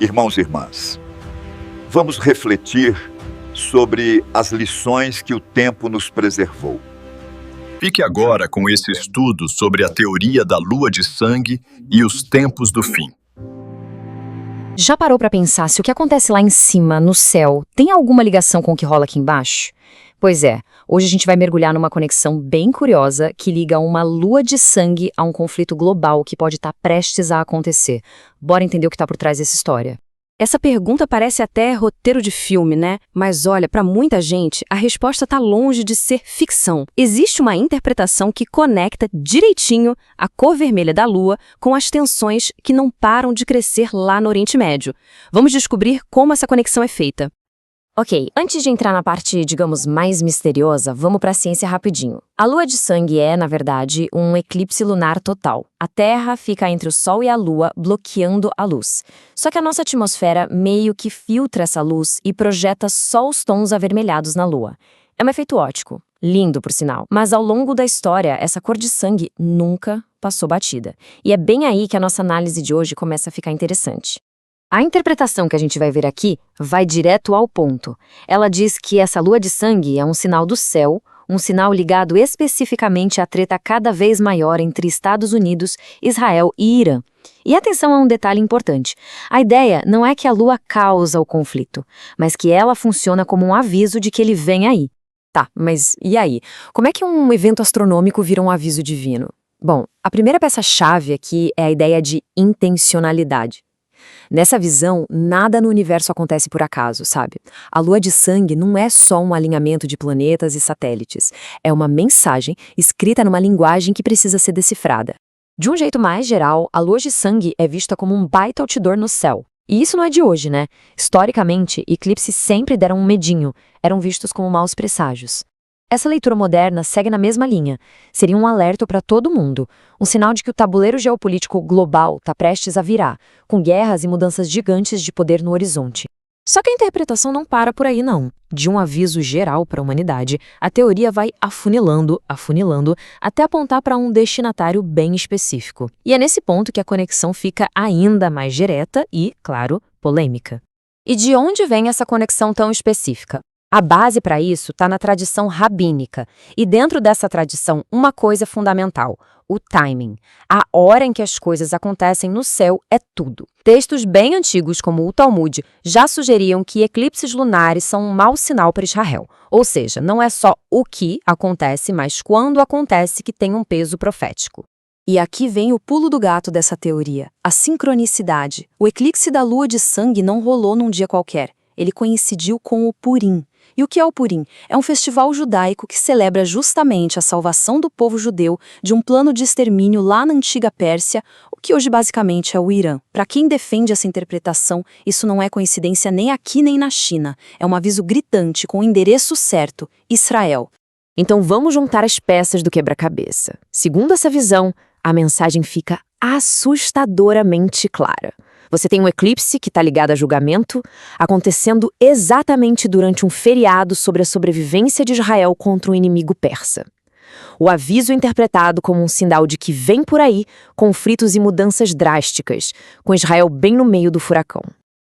Irmãos e irmãs, vamos refletir sobre as lições que o tempo nos preservou. Fique agora com esse estudo sobre a teoria da lua de sangue e os tempos do fim. Já parou para pensar se o que acontece lá em cima, no céu, tem alguma ligação com o que rola aqui embaixo? Pois é, hoje a gente vai mergulhar numa conexão bem curiosa que liga uma lua de sangue a um conflito global que pode estar prestes a acontecer. Bora entender o que está por trás dessa história. Essa pergunta parece até roteiro de filme, né? Mas olha, para muita gente, a resposta está longe de ser ficção. Existe uma interpretação que conecta direitinho a cor vermelha da Lua com as tensões que não param de crescer lá no Oriente Médio. Vamos descobrir como essa conexão é feita. Ok, antes de entrar na parte, digamos, mais misteriosa, vamos para a ciência rapidinho. A lua de sangue é, na verdade, um eclipse lunar total. A Terra fica entre o Sol e a Lua, bloqueando a luz. Só que a nossa atmosfera meio que filtra essa luz e projeta só os tons avermelhados na Lua. É um efeito óptico, lindo por sinal. Mas ao longo da história, essa cor de sangue nunca passou batida. E é bem aí que a nossa análise de hoje começa a ficar interessante. A interpretação que a gente vai ver aqui vai direto ao ponto. Ela diz que essa lua de sangue é um sinal do céu, um sinal ligado especificamente à treta cada vez maior entre Estados Unidos, Israel e Irã. E atenção a um detalhe importante. A ideia não é que a lua causa o conflito, mas que ela funciona como um aviso de que ele vem aí. Tá, mas e aí? Como é que um evento astronômico vira um aviso divino? Bom, a primeira peça-chave aqui é a ideia de intencionalidade. Nessa visão, nada no universo acontece por acaso, sabe? A lua de sangue não é só um alinhamento de planetas e satélites. É uma mensagem escrita numa linguagem que precisa ser decifrada. De um jeito mais geral, a lua de sangue é vista como um baita outdoor no céu. E isso não é de hoje, né? Historicamente, eclipses sempre deram um medinho, eram vistos como maus presságios. Essa leitura moderna segue na mesma linha. Seria um alerta para todo mundo, um sinal de que o tabuleiro geopolítico global está prestes a virar, com guerras e mudanças gigantes de poder no horizonte. Só que a interpretação não para por aí, não. De um aviso geral para a humanidade, a teoria vai afunilando, até apontar para um destinatário bem específico. E é nesse ponto que a conexão fica ainda mais direta e, claro, polêmica. E de onde vem essa conexão tão específica? A base para isso está na tradição rabínica, e dentro dessa tradição, uma coisa fundamental, o timing. A hora em que as coisas acontecem no céu é tudo. Textos bem antigos, como o Talmud, já sugeriam que eclipses lunares são um mau sinal para Israel. Ou seja, não é só o que acontece, mas quando acontece que tem um peso profético. E aqui vem o pulo do gato dessa teoria, a sincronicidade. O eclipse da lua de sangue não rolou num dia qualquer. Ele coincidiu com o Purim. E o que é o Purim? É um festival judaico que celebra justamente a salvação do povo judeu de um plano de extermínio lá na antiga Pérsia, o que hoje basicamente é o Irã. Para quem defende essa interpretação, isso não é coincidência nem aqui nem na China. É um aviso gritante com o endereço certo, Israel. Então vamos juntar as peças do quebra-cabeça. Segundo essa visão, a mensagem fica assustadoramente clara. Você tem um eclipse que está ligado a julgamento, acontecendo exatamente durante um feriado sobre a sobrevivência de Israel contra um inimigo persa. O aviso é interpretado como um sinal de que vem por aí conflitos e mudanças drásticas, com Israel bem no meio do furacão.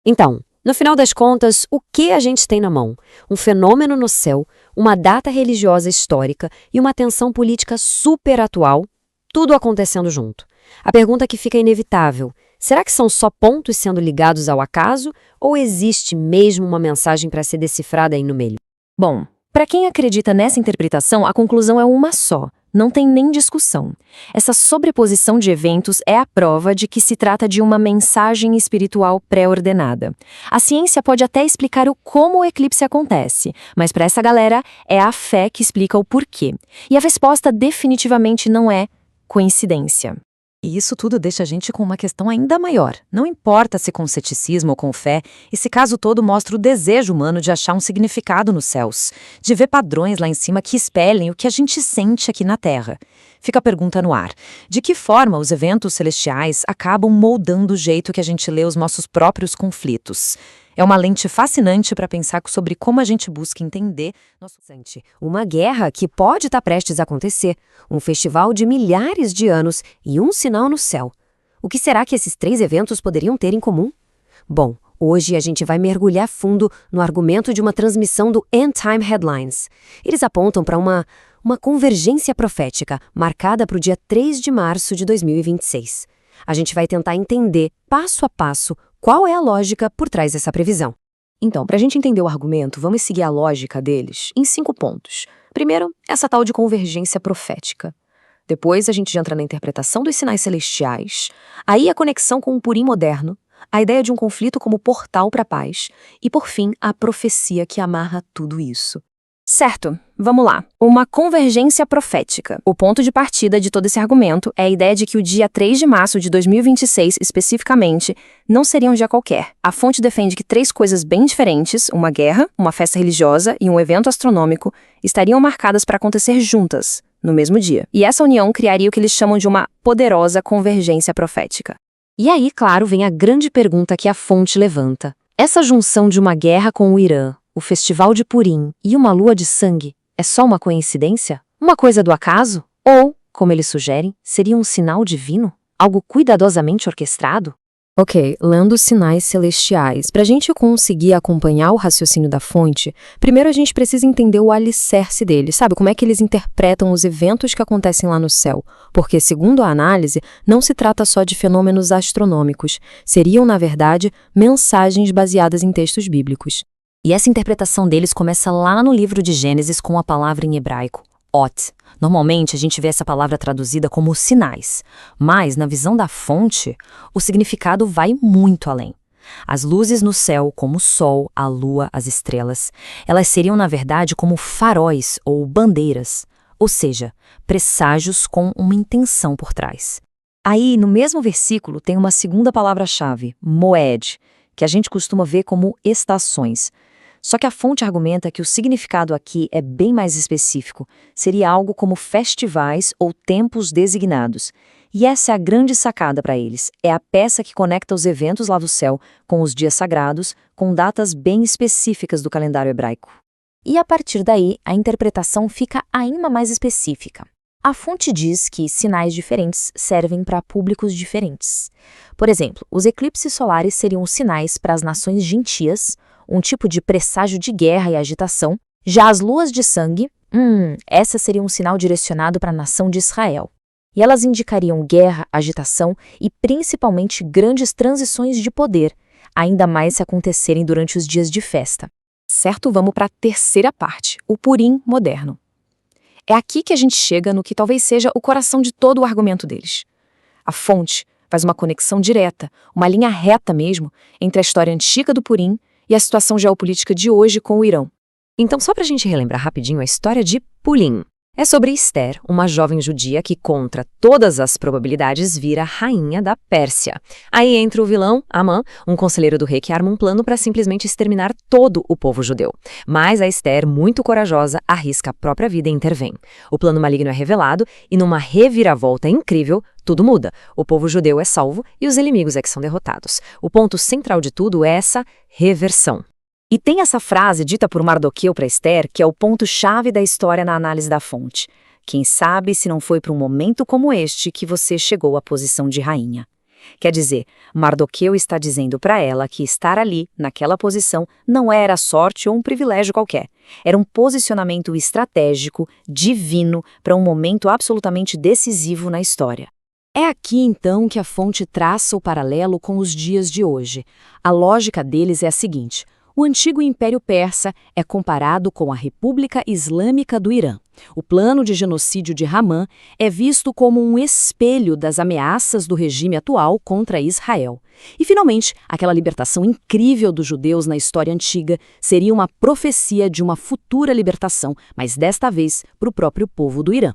Então, no final das contas, o que a gente tem na mão? Um fenômeno no céu, uma data religiosa histórica e uma tensão política super atual, tudo acontecendo junto. A pergunta que fica inevitável: será que são só pontos sendo ligados ao acaso ou existe mesmo uma mensagem para ser decifrada aí no meio? Bom, para quem acredita nessa interpretação, a conclusão é uma só. Não tem nem discussão. Essa sobreposição de eventos é a prova de que se trata de uma mensagem espiritual pré-ordenada. A ciência pode até explicar o como o eclipse acontece, mas para essa galera é a fé que explica o porquê. E a resposta definitivamente não é coincidência. E isso tudo deixa a gente com uma questão ainda maior. Não importa se com ceticismo ou com fé, esse caso todo mostra o desejo humano de achar um significado nos céus, de ver padrões lá em cima que espelhem o que a gente sente aqui na Terra. Fica a pergunta no ar: de que forma os eventos celestiais acabam moldando o jeito que a gente lê os nossos próprios conflitos? É uma lente fascinante para pensar sobre como a gente busca entender nosso presente. Uma guerra que pode estar prestes a acontecer, um festival de milhares de anos e um sinal no céu. O que será que esses três eventos poderiam ter em comum? Bom, hoje a gente vai mergulhar fundo no argumento de uma transmissão do End Time Headlines. Eles apontam para uma convergência profética marcada para o dia 3 de março de 2026. A gente vai tentar entender, passo a passo, qual é a lógica por trás dessa previsão. Então, para a gente entender o argumento, vamos seguir a lógica deles em 5 pontos. Primeiro, essa tal de convergência profética. Depois, a gente entra na interpretação dos sinais celestiais. Aí, a conexão com o Purim moderno, a ideia de um conflito como portal para a paz. E, por fim, a profecia que amarra tudo isso. Certo, vamos lá. Uma convergência profética. O ponto de partida de todo esse argumento é a ideia de que o dia 3 de março de 2026, especificamente, não seria um dia qualquer. A fonte defende que 3 coisas bem diferentes, uma guerra, uma festa religiosa e um evento astronômico, estariam marcadas para acontecer juntas, no mesmo dia. E essa união criaria o que eles chamam de uma poderosa convergência profética. E aí, claro, vem a grande pergunta que a fonte levanta. Essa junção de uma guerra com o Irã, o Festival de Purim e uma lua de sangue é só uma coincidência? Uma coisa do acaso? Ou, como eles sugerem, seria um sinal divino? Algo cuidadosamente orquestrado? Ok, lendo os sinais celestiais. Para a gente conseguir acompanhar o raciocínio da fonte, primeiro a gente precisa entender o alicerce deles, sabe? Como é que eles interpretam os eventos que acontecem lá no céu. Porque, segundo a análise, não se trata só de fenômenos astronômicos. Seriam, na verdade, mensagens baseadas em textos bíblicos. E essa interpretação deles começa lá no livro de Gênesis com a palavra em hebraico, ot. Normalmente a gente vê essa palavra traduzida como sinais, mas na visão da fonte, o significado vai muito além. As luzes no céu, como o sol, a lua, as estrelas, elas seriam na verdade como faróis ou bandeiras, ou seja, presságios com uma intenção por trás. Aí, no mesmo versículo, tem uma segunda palavra-chave, moed, que a gente costuma ver como estações. Só que a fonte argumenta que o significado aqui é bem mais específico. Seria algo como festivais ou tempos designados. E essa é a grande sacada para eles. É a peça que conecta os eventos lá do céu com os dias sagrados, com datas bem específicas do calendário hebraico. E a partir daí, a interpretação fica ainda mais específica. A fonte diz que sinais diferentes servem para públicos diferentes. Por exemplo, os eclipses solares seriam sinais para as nações gentias, um tipo de presságio de guerra e agitação. Já as luas de sangue, essa seria um sinal direcionado para a nação de Israel. E elas indicariam guerra, agitação e principalmente grandes transições de poder, ainda mais se acontecerem durante os dias de festa. Certo, vamos para a terceira parte, o Purim moderno. É aqui que a gente chega no que talvez seja o coração de todo o argumento deles. A fonte faz uma conexão direta, uma linha reta mesmo, entre a história antiga do Purim e a situação geopolítica de hoje com o Irã. Então, só para a gente relembrar rapidinho a história de Purim. É sobre Esther, uma jovem judia que, contra todas as probabilidades, vira rainha da Pérsia. Aí entra o vilão, Amã, um conselheiro do rei que arma um plano para simplesmente exterminar todo o povo judeu. Mas a Esther, muito corajosa, arrisca a própria vida e intervém. O plano maligno é revelado e, numa reviravolta incrível, tudo muda. O povo judeu é salvo e os inimigos é que são derrotados. O ponto central de tudo é essa reversão. E tem essa frase dita por Mardoqueu para Esther, que é o ponto-chave da história na análise da fonte. Quem sabe se não foi para um momento como este que você chegou à posição de rainha. Quer dizer, Mardoqueu está dizendo para ela que estar ali, naquela posição, não era sorte ou um privilégio qualquer. Era um posicionamento estratégico, divino, para um momento absolutamente decisivo na história. É aqui, então, que a fonte traça o paralelo com os dias de hoje. A lógica deles é a seguinte: o antigo Império Persa é comparado com a República Islâmica do Irã. O plano de genocídio de Haman é visto como um espelho das ameaças do regime atual contra Israel. E, finalmente, aquela libertação incrível dos judeus na história antiga seria uma profecia de uma futura libertação, mas desta vez para o próprio povo do Irã.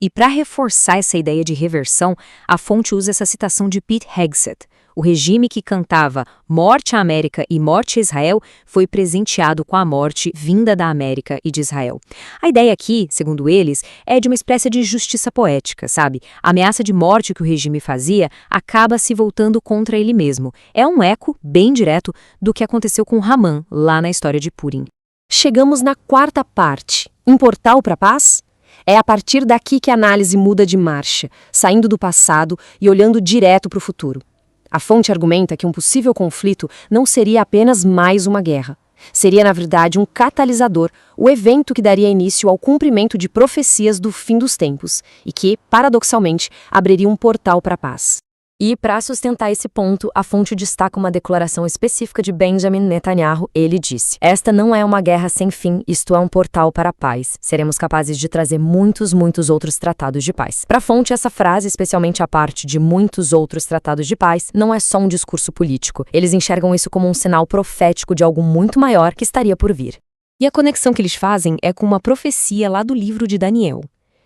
E para reforçar essa ideia de reversão, a fonte usa essa citação de Pete Hegseth. O regime que cantava morte à América e morte a Israel foi presenteado com a morte vinda da América e de Israel. A ideia aqui, segundo eles, é de uma espécie de justiça poética, sabe? A ameaça de morte que o regime fazia acaba se voltando contra ele mesmo. É um eco bem direto do que aconteceu com Haman lá na história de Purim. Chegamos na quarta parte. Um portal para a paz? É a partir daqui que a análise muda de marcha, saindo do passado e olhando direto para o futuro. A fonte argumenta que um possível conflito não seria apenas mais uma guerra. Seria, na verdade, um catalisador, o evento que daria início ao cumprimento de profecias do fim dos tempos e que, paradoxalmente, abriria um portal para a paz. E, para sustentar esse ponto, a fonte destaca uma declaração específica de Benjamin Netanyahu. Ele disse: "Esta não é uma guerra sem fim, isto é um portal para a paz. Seremos capazes de trazer muitos outros tratados de paz." Para a fonte, essa frase, especialmente a parte de muitos outros tratados de paz, não é só um discurso político. Eles enxergam isso como um sinal profético de algo muito maior que estaria por vir. E a conexão que eles fazem é com uma profecia lá do livro de Daniel.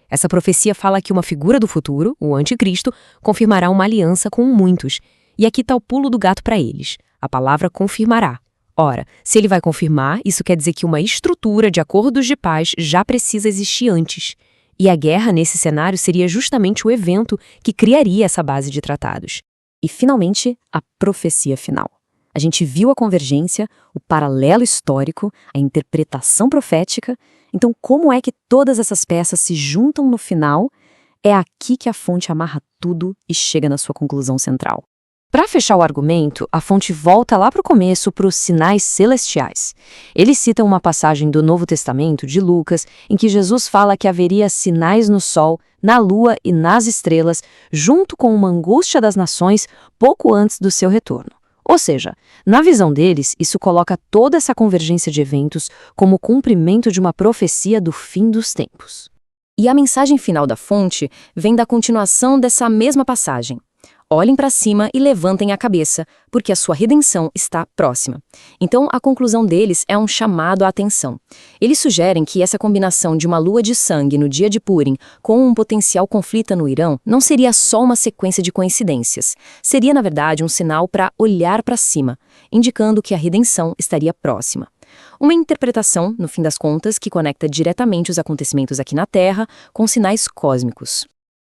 Essa profecia fala que uma figura do futuro, o anticristo, confirmará uma aliança com muitos. E aqui está o pulo do gato para eles. A palavra confirmará. Ora, se ele vai confirmar, isso quer dizer que uma estrutura de acordos de paz já precisa existir antes. E a guerra nesse cenário seria justamente o evento que criaria essa base de tratados. E, finalmente, a profecia final. A gente viu a convergência, o paralelo histórico, a interpretação profética. Então, como é que todas essas peças se juntam no final? É aqui que a fonte amarra tudo e chega na sua conclusão central. Para fechar o argumento, a fonte volta lá para o começo para os sinais celestiais. Ele cita uma passagem do Novo Testamento, de Lucas, em que Jesus fala que haveria sinais no sol, na lua e nas estrelas, junto com uma angústia das nações pouco antes do seu retorno. Ou seja, na visão deles, isso coloca toda essa convergência de eventos como o cumprimento de uma profecia do fim dos tempos. E a mensagem final da fonte vem da continuação dessa mesma passagem. Olhem para cima e levantem a cabeça, porque a sua redenção está próxima. Então, a conclusão deles é um chamado à atenção. Eles sugerem que essa combinação de uma lua de sangue no dia de Purim com um potencial conflito no Irã não seria só uma sequência de coincidências. Seria, na verdade, um sinal para olhar para cima, indicando que a redenção estaria próxima. Uma interpretação, no fim das contas, que conecta diretamente os acontecimentos aqui na Terra com sinais cósmicos.